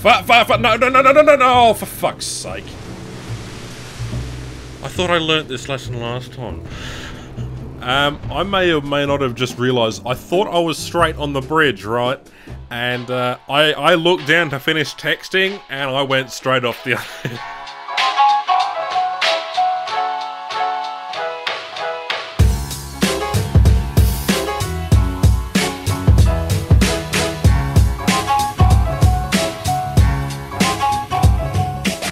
No, for fuck's sake. I thought I learnt this lesson last time. I may or may not have just realised, I thought I was straight on the bridge, right? And I looked down to finish texting, and I went straight off the other.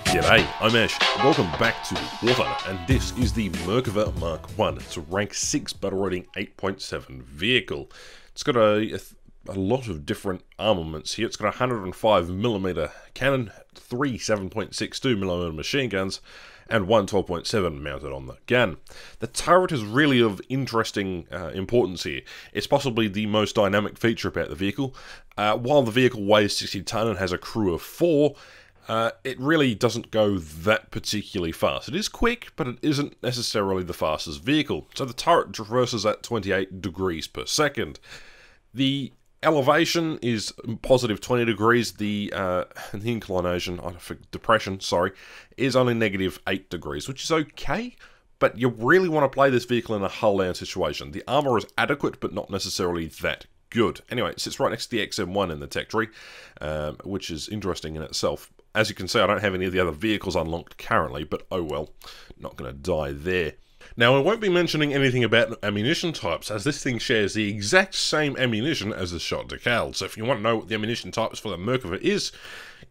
G'day, I'm Ash. Welcome back to warthunder, and this is the Merkava Mark I. It's a rank 6 battle rating 8.7 vehicle. It's got a lot of different armaments here. It's got a 105mm cannon, 3 7.62mm machine guns, and one 12.7 mounted on the gun. The turret is really of interesting importance here. It's possibly the most dynamic feature about the vehicle. While the vehicle weighs 60 tonne and has a crew of 4, it really doesn't go that particularly fast. It is quick, but it isn't necessarily the fastest vehicle. So the turret traverses at 28 degrees per second. The elevation is positive 20 degrees. The inclination, depression, is only negative 8 degrees, which is okay. But you really want to play this vehicle in a hull-down situation. The armor is adequate, but not necessarily that good. Anyway, it sits right next to the XM1 in the tech tree, which is interesting in itself. As you can see, I don't have any of the other vehicles unlocked currently, but oh well, not going to die there. Now, I won't be mentioning anything about ammunition types, as this thing shares the exact same ammunition as the shot decal. So if you want to know what the ammunition types for the Merkava is,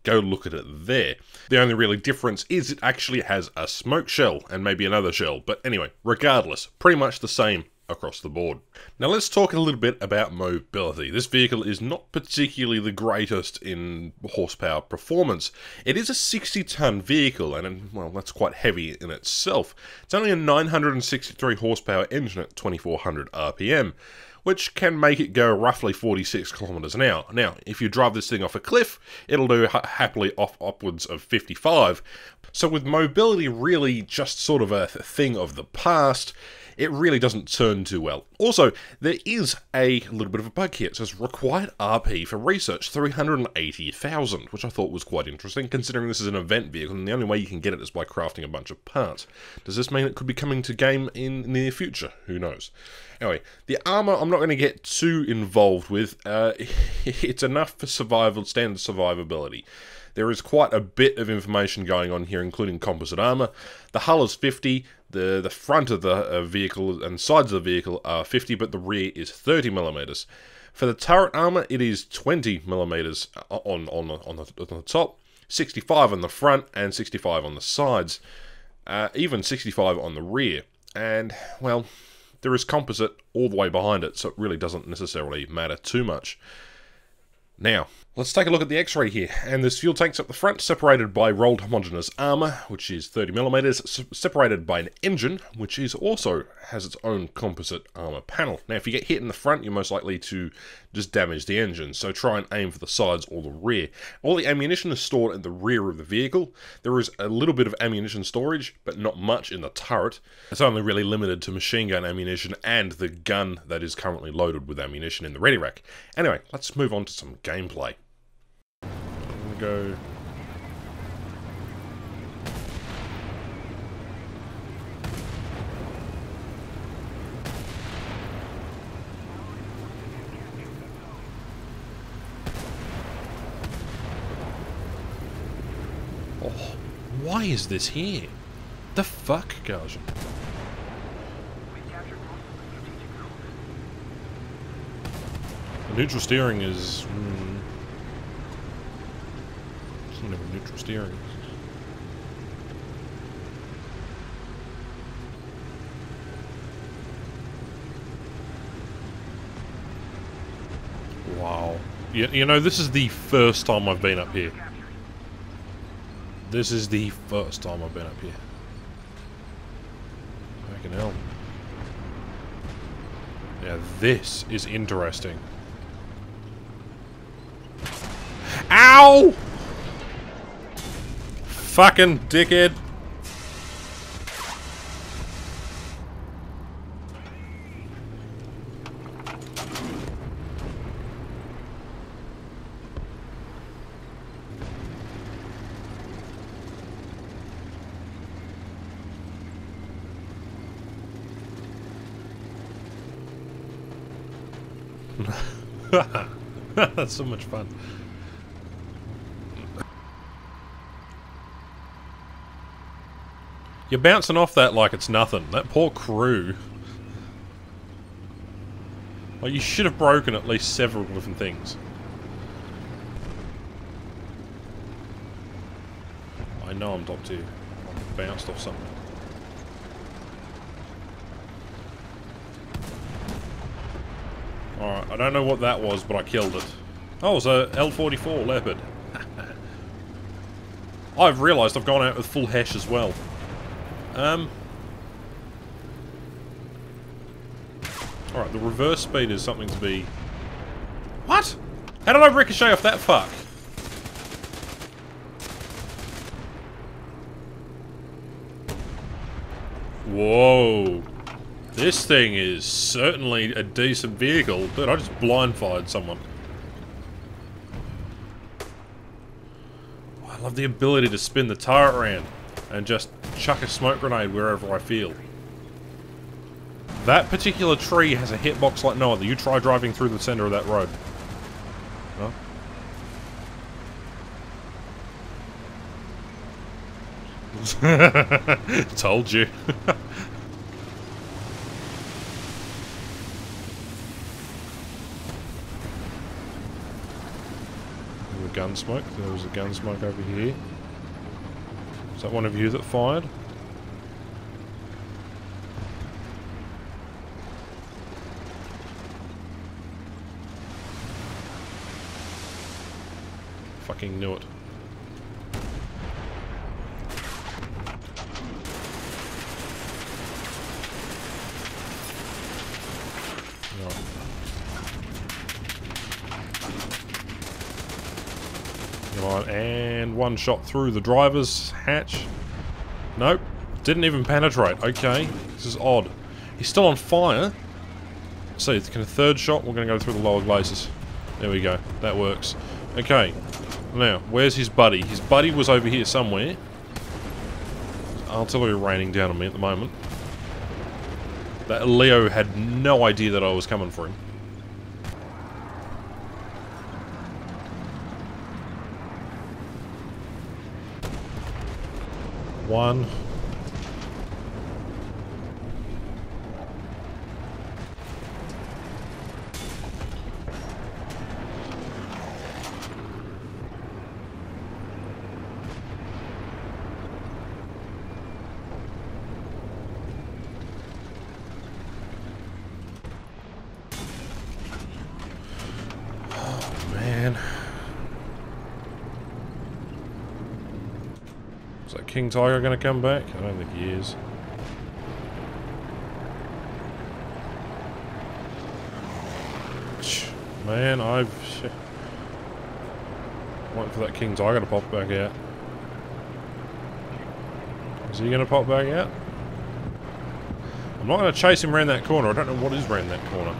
go look at it there. The only really difference is it actually has a smoke shell, and maybe another shell. But anyway, regardless, pretty much the same across the board. Now let's talk a little bit about mobility. This vehicle is not particularly the greatest in horsepower performance. It is a 60-ton vehicle, and well, that's quite heavy in itself. It's only a 963 horsepower engine at 2400 RPM, which can make it go roughly 46 kilometers an hour. Now, if you drive this thing off a cliff, it'll do happily upwards of 55. So with mobility really just sort of a thing of the past, it really doesn't turn too well. Also, there is a little bit of a bug here. It says required RP for research, 380,000, which I thought was quite interesting, considering this is an event vehicle, and the only way you can get it is by crafting a bunch of parts. Does this mean it could be coming to game in the near future? Who knows? Anyway, the armor I'm not going to get too involved with. It's enough for standard survivability. There is quite a bit of information going on here, including composite armor. The hull is 50, the front of the vehicle and sides of the vehicle are 50, but the rear is 30mm. For the turret armor, it is 20mm on the top, 65 on the front, and 65 on the sides, even 65 on the rear. And, well, there is composite all the way behind it, so it really doesn't necessarily matter too much. Now, let's take a look at the X-ray here, and there's fuel tanks up the front, separated by rolled homogeneous armor, which is 30mm, separated by an engine, which also has its own composite armor panel. Now, if you get hit in the front, you're most likely to just damage the engine, so try and aim for the sides or the rear. All the ammunition is stored in the rear of the vehicle. There is a little bit of ammunition storage, but not much in the turret. It's only really limited to machine gun ammunition and the gun that is currently loaded with ammunition in the ready rack. Anyway, let's move on to some gameplay. I'm gonna go... Oh, why is this here? The fuck, gosh. The neutral steering is... It's not even neutral steering. Wow. You know, this is the first time I've been up here. This is the first time I've been up here. Fucking hell. Yeah, this is interesting. Ow! Fucking dickhead. That's so much fun. You're bouncing off that like it's nothing. That poor crew. Like, you should have broken at least several different things. I know I'm top tier. I bounced off something. Alright, I don't know what that was, but I killed it. Oh, it was a L44 Leopard. I've realised I've gone out with full hash as well. Alright, the reverse speed is something to be... What? How did I ricochet off that fuck? Whoa. This thing is certainly a decent vehicle. Dude, I just blind-fired someone. I love the ability to spin the turret around and just chuck a smoke grenade wherever I feel. That particular tree has a hitbox like no other. You try driving through the center of that road. Huh? Told you. Gun smoke. There was a gun smoke over here. Is that one of you that fired? Fucking knew it. And one shot through the driver's hatch. Nope. Didn't even penetrate. Okay. This is odd. He's still on fire. So, can a third shot? We're going to go through the lower glacis. There we go. That works. Okay. Now, where's his buddy? His buddy was over here somewhere. Artillery raining down on me at the moment. That Leo had no idea that I was coming for him. One. Oh, man. Is that King Tiger going to come back? I don't think he is. Man, I've... waiting for that King Tiger to pop back out. Is he going to pop back out? I'm not going to chase him around that corner. I don't know what is around that corner.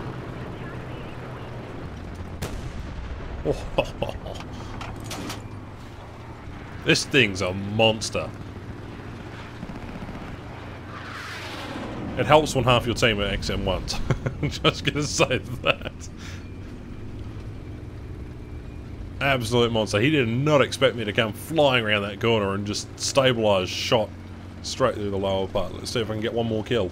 Oh, this thing's a monster. It helps when half your team are XM1s. I'm just gonna say that. Absolute monster. He did not expect me to come flying around that corner and just stabilise shot straight through the lower part. Let's see if I can get one more kill.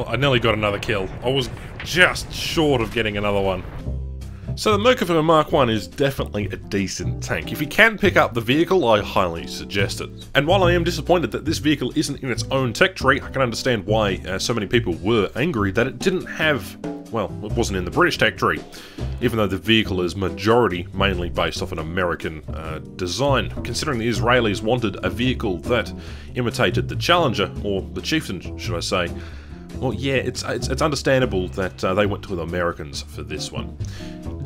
I nearly got another kill. I was just short of getting another one. So the Merkava Mark I is definitely a decent tank. If you can pick up the vehicle, I highly suggest it. And while I am disappointed that this vehicle isn't in its own tech tree, I can understand why so many people were angry that it didn't have... well, it wasn't in the British tech tree, even though the vehicle is majority mainly based off an American design, considering the Israelis wanted a vehicle that imitated the Challenger, or the Chieftain, should I say. well, yeah, it's understandable that they went to the Americans for this one.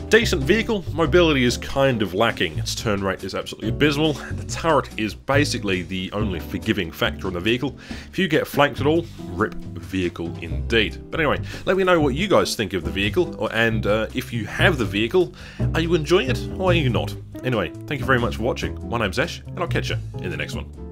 Decent vehicle, mobility is kind of lacking, its turn rate is absolutely abysmal, the turret is basically the only forgiving factor in the vehicle. If you get flanked at all, rip vehicle indeed. But anyway, let me know what you guys think of the vehicle, and if you have the vehicle, are you enjoying it or are you not? Anyway, thank you very much for watching, my name's Ash, and I'll catch you in the next one.